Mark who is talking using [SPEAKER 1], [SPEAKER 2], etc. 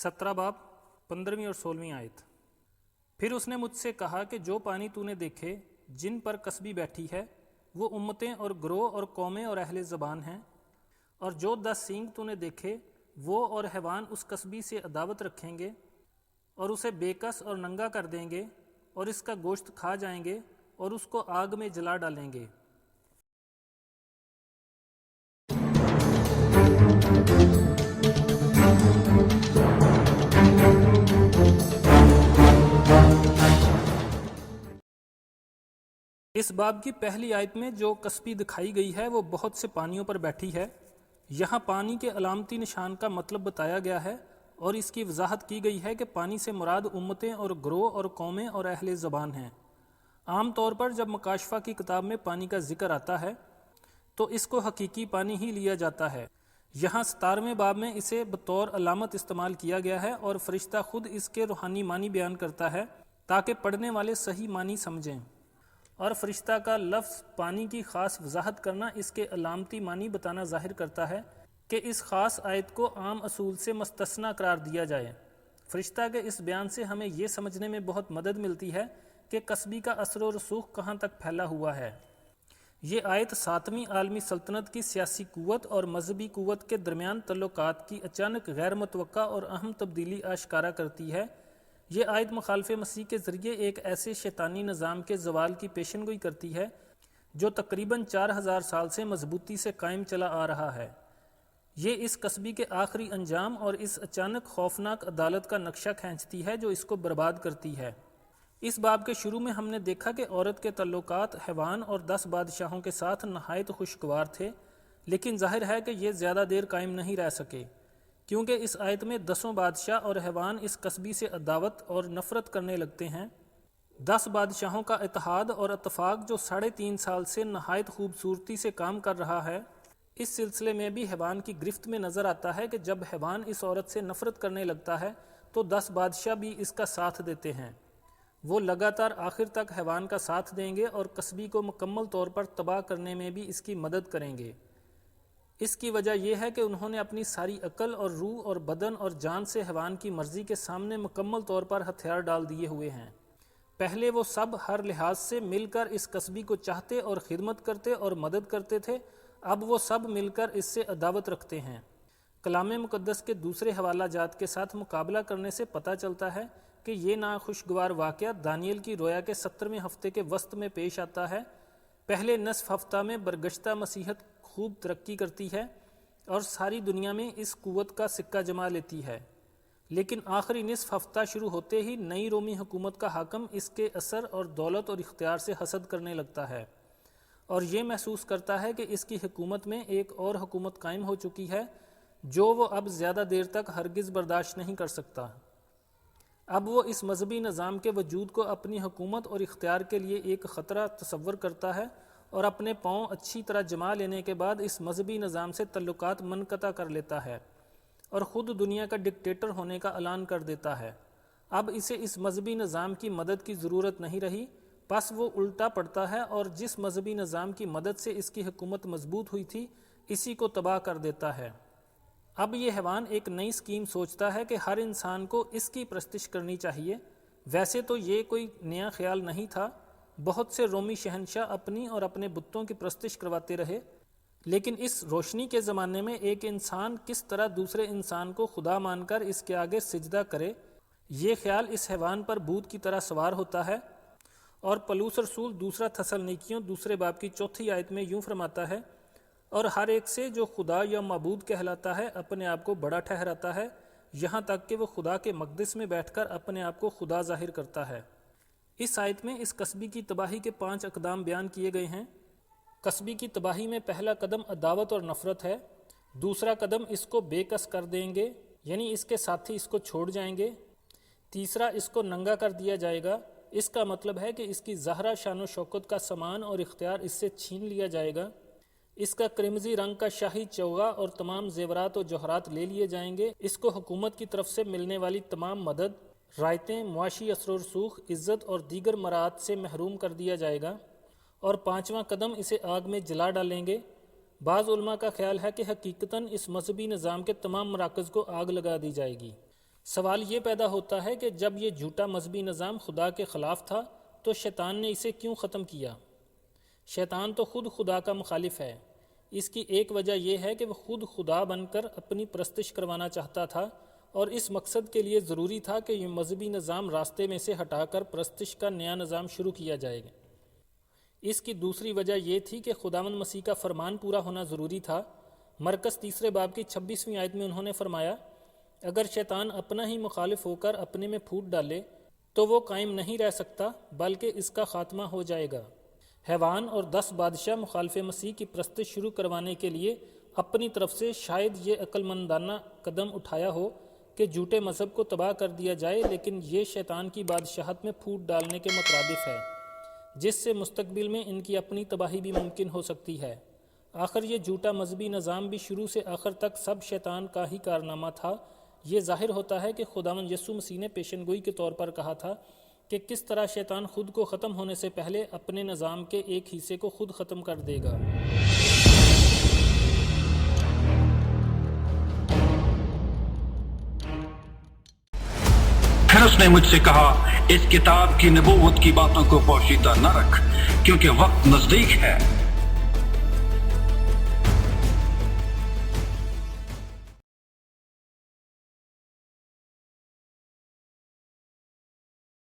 [SPEAKER 1] 17 बाब 15वीं और 16वीं आयत। फिर उसने मुझसे कहा कि जो पानी तूने देखे जिन पर कस्बी बैठी है वो उम्मतें और ग्रोह और कौमें और अहले ज़बान हैं, और जो 10 सींग तूने देखे वो और हैवान उस कस्बी से अदावत रखेंगे और उसे बेकस और नंगा कर देंगे और इसका गोश्त खा जाएंगे और उसको आग में जला डालेंगे। इस बाब की पहली आयत में जो कस्बी दिखाई गई है वो बहुत से पानियों पर बैठी है। यहाँ पानी के अलामती निशान का मतलब बताया गया है और इसकी वजाहत की गई है कि पानी से मुराद उम्मतें और ग्रोह और कौमें और अहले ज़बान हैं। आम तौर पर जब मुकाशफा की किताब में पानी का जिक्र आता है तो इसको हकीकी पानी ही लिया जाता है। यहाँ 17वें बाब में इसे बतौर अलामत इस्तेमाल किया गया है और फरिश्ता खुद इसके रूहानी मानी बयान करता है ताकि पढ़ने वाले सही मानी समझें, और फरिश्ता का लफ्ज़ पानी की ख़ास वजाहत करना इसके अलामती मानी बताना ज़ाहिर करता है कि इस ख़ास आयत को आम असूल से मुस्तस्ना करार दिया जाए। फरिश्ता के इस बयान से हमें यह समझने में बहुत मदद मिलती है कि कस्बी का असर व रसूख कहाँ तक फैला हुआ है। ये आयत 7वीं आलमी सल्तनत की सियासी कुव्वत और मजहबी कुव्वत के दरमियान तल्लुकात की अचानक गैर मुतवक्का और अहम तब्दीली आश्कारा करती है। ये आयत मुखालफे मसीह के ज़रिए एक ऐसे शैतानी निज़ाम के ज़वाल की पेशनगोई करती है जो तकरीबन 4000 साल से मजबूती से कायम चला आ रहा है। ये इस कस्बी के आखिरी अंजाम और इस अचानक खौफनाक अदालत का नक्शा खींचती है जो इसको बर्बाद करती है। इस बाब के शुरू में हमने देखा कि औरत के तल्लुकात हैवान और 10 बादशाहों के साथ नहायत खुशगवार थे, लेकिन जाहिर है कि ये ज़्यादा देर कायम नहीं रह सके, क्योंकि इस आयत में 10 बादशाह और हैवान इस कस्बी से अदावत और नफ़रत करने लगते हैं। 10 बादशाहों का इत्तेहाद और इत्तफाक जो 3.5 साल से नहायत खूबसूरती से काम कर रहा है, इस सिलसिले में भी हैवान की गिरफ्त में नज़र आता है कि जब हैवान इस औरत से नफ़रत करने लगता है तो 10 बादशाह भी इसका साथ देते हैं। वो लगातार आखिर तक हैवान का साथ देंगे और कस्बी को मुकम्मल तौर पर तबाह करने में भी इसकी मदद करेंगे। इसकी वजह यह है कि उन्होंने अपनी सारी अकल और रूह और बदन और जान से हैवान की मर्ज़ी के सामने मुकम्मल तौर पर हथियार डाल दिए हुए हैं। पहले वो सब हर लिहाज से मिलकर इस कस्बी को चाहते और खिदमत करते और मदद करते थे, अब वो सब मिलकर इससे अदावत रखते हैं। कलाम मुक़द्दस के दूसरे हवाला जात के साथ मुकाबला करने से पता चलता है कि ये नाखुशगवार वाक़या दानियल की रोया के 17वें हफ्ते के वस्त में पेश आता है। पहले नसफ हफ्ता में बरगश्ता मसीहत खूब तरक्की करती है और सारी दुनिया में इस कुव्वत का सिक्का जमा लेती है, लेकिन आखिरी निसफ हफ्ता शुरू होते ही नई रोमी हुकूमत का हाकम इसके असर और दौलत और इख्तियार से हसद करने लगता है और ये महसूस करता है कि इसकी हुकूमत में एक और हुकूमत कायम हो चुकी है जो वो अब ज़्यादा देर तक हरगिज़ बर्दाश्त नहीं कर सकता। अब वो इस मजहबी निज़ाम के वजूद को अपनी हुकूमत और इख्तियार के लिए एक ख़तरा तसव्वुर करता है और अपने पाँव अच्छी तरह जमा लेने के बाद इस मजहबी निज़ाम से तल्लुकात मनक़ता कर लेता है और ख़ुद दुनिया का डिक्टेटर होने का ऐलान कर देता है। अब इसे इस मजहबी निज़ाम की मदद की ज़रूरत नहीं रही, बस वो उल्टा पड़ता है और जिस मजहबी निज़ाम की मदद से इसकी हुकूमत मजबूत हुई थी इसी को तबाह कर देता है। अब ये हैवान एक नई स्कीम सोचता है कि हर इंसान को इसकी प्रस्तिश करनी चाहिए। वैसे तो ये कोई नया ख्याल नहीं था, बहुत से रोमी शहनशाह अपनी और अपने बुतों की प्रस्तिश करवाते रहे, लेकिन इस रोशनी के ज़माने में एक इंसान किस तरह दूसरे इंसान को खुदा मानकर इसके आगे सिजदा करे, ये ख्याल इस हैवान पर भूत की तरह सवार होता है। और पलूस रसूल दूसरा थसलनीकियों दूसरे बाब की 4थी आयत में यूँ फरमाता है, और हर एक से जो खुदा या मबूद कहलाता है अपने आप को बड़ा ठहराता है, यहाँ तक कि वो खुदा के मक़दिस में बैठकर अपने आप को खुदा ज़ाहिर करता है। इस आयत में इस कस्बी की तबाही के 5 अक़दाम बयान किए गए हैं। कस्बी की तबाही में पहला कदम अदावत और नफ़रत है, दूसरा कदम इसको बेकस कर देंगे यानी इसके साथी इसको छोड़ जाएंगे, तीसरा इसको नंगा कर दिया जाएगा, इसका मतलब है कि इसकी ज़ाहरा शान व शौकत का सामान और इख्तियार इससे छीन लिया जाएगा, इसका क्रिमजी रंग का शाही चौगा और तमाम जेवरात और जौहरात ले लिए जाएंगे, इसको हुकूमत की तरफ से मिलने वाली तमाम मदद, रायतें, मुआशी असर रसूख, इज़्ज़त और दीगर मरात से महरूम कर दिया जाएगा, और 5वां कदम इसे आग में जला डालेंगे। बाज़ उलमा का ख्याल है कि हकीकतन इस मजहबी निज़ाम के तमाम मराकज़ को आग लगा दी जाएगी। سوال یہ پیدا ہوتا ہے کہ جب یہ جھوٹا مذہبی نظام خدا کے خلاف تھا تو شیطان نے اسے کیوں ختم کیا؟ شیطان تو خود خدا کا مخالف ہے۔ اس کی ایک وجہ یہ ہے کہ وہ خود خدا بن کر اپنی پرستش کروانا چاہتا تھا، اور اس مقصد کے لیے ضروری تھا کہ یہ مذہبی نظام راستے میں سے ہٹا کر پرستش کا نیا نظام شروع کیا جائے گا۔ اس کی دوسری وجہ یہ تھی کہ خداوند مسیح کا فرمان پورا ہونا ضروری تھا۔ مرکز 3 باب کی 26ویں آیت میں انہوں نے فرمایا، اگر شیطان اپنا ہی مخالف ہو کر اپنے میں پھوٹ ڈالے تو وہ قائم نہیں رہ سکتا بلکہ اس کا خاتمہ ہو جائے گا۔ حیوان اور 10 بادشاہ مخالف مسیح کی پرستش شروع کروانے کے لیے اپنی طرف سے شاید یہ عقل مندانہ قدم اٹھایا ہو کہ جھوٹے مذہب کو تباہ کر دیا جائے، لیکن یہ شیطان کی بادشاہت میں پھوٹ ڈالنے کے مترادف ہے، جس سے مستقبل میں ان کی اپنی تباہی بھی ممکن ہو سکتی ہے۔ آخر یہ جھوٹا مذہبی نظام بھی شروع سے آخر تک سب شیطان کا ہی کارنامہ تھا۔ یہ ظاہر ہوتا ہے کہ خداوند یسوع مسیح نے پیشن گوئی کے طور پر کہا تھا کہ کس طرح شیطان خود کو ختم ہونے سے پہلے اپنے نظام کے ایک حصے کو خود ختم کر دے گا۔
[SPEAKER 2] پھر اس نے مجھ سے کہا، اس کتاب کی نبوت کی باتوں کو پوشیدہ نہ رکھ، کیونکہ وقت نزدیک ہے۔